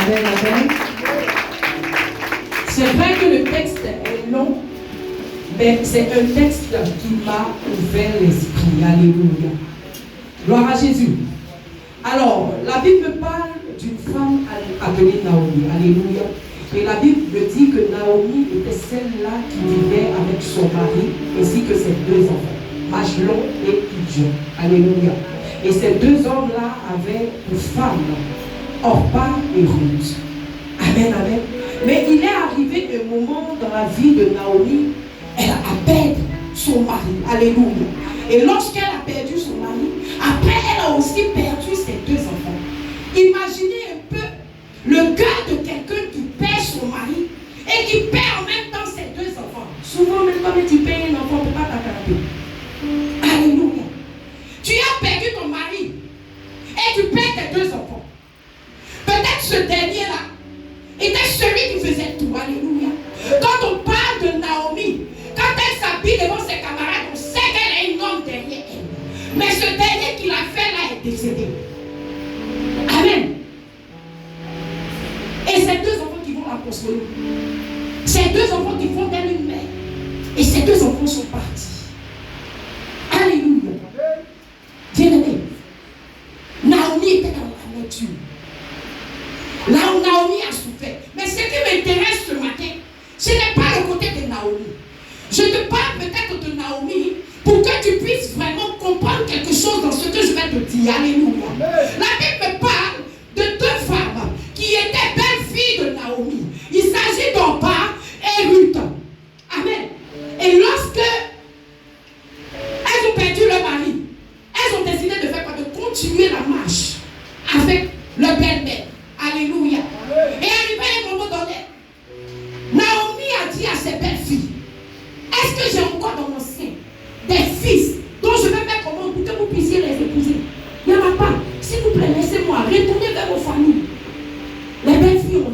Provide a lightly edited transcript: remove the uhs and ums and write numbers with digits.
Amen, amen. C'est vrai que le texte est long, mais c'est un texte qui m'a ouvert l'esprit. Alléluia. Gloire à Jésus. Alors, la Bible parle d'une femme appelée Naomi. Alléluia. Et la Bible dit que Naomi était celle-là qui vivait avec son mari ainsi que ses deux enfants, Machlon et Idjon. Alléluia. Et ces deux hommes-là avaient pour femmes Orpa et Ruth. Amen, amen. Mais il est arrivé un moment dans la vie de Naomi, elle a perdu son mari. Alléluia. Et lorsqu'elle a perdu son mari, après elle a aussi perdu ses deux enfants. Imaginez un peu le cœur de quelqu'un qui perd son mari et qui perd en même temps ses deux enfants. Souvent, même quand tu perds un enfant, on ne peut pas t'attraper. Alléluia. Tu as perdu ton mari et tu perds tes deux enfants. Peut-être ce dernier-là était celui qui faisait tout. Alléluia. Quand on parle de Naomi, quand elle s'habille devant ses camarades, on sait qu'elle a un homme derrière elle. Mais ce dernier qui l'a fait là est décédé. Amen. Et ces deux enfants qui vont la consoler. Ces deux enfants qui font d'elle une mère. Et ces deux enfants sont partis. Alléluia. Bien-aimé. Naomi était dans la nature. Là où Naomi a souffert. Mais ce qui m'intéresse ce matin, ce n'est pas le côté de Naomi. Je te parle peut-être de Naomi pour que tu puisses vraiment comprendre quelque chose dans ce que je vais te dire. Alléluia. La Bible me parle de deux femmes qui étaient belles-filles de Naomi. Il s'agit d'Orpa et Ruth. Amen. Et lorsque elles ont perdu leur mari, elles ont décidé de faire quoi? De continuer la marche avec leur belle-mère. Alléluia. Et arrivé à un moment donné, Naomi a dit à ses belles-filles, est-ce que j'ai encore dans mon sein des fils dont je vais mettre au monde pour que vous puissiez les épouser? Il n'y en a pas. S'il vous plaît, laissez-moi retourner vers vos familles. Les belles-filles ont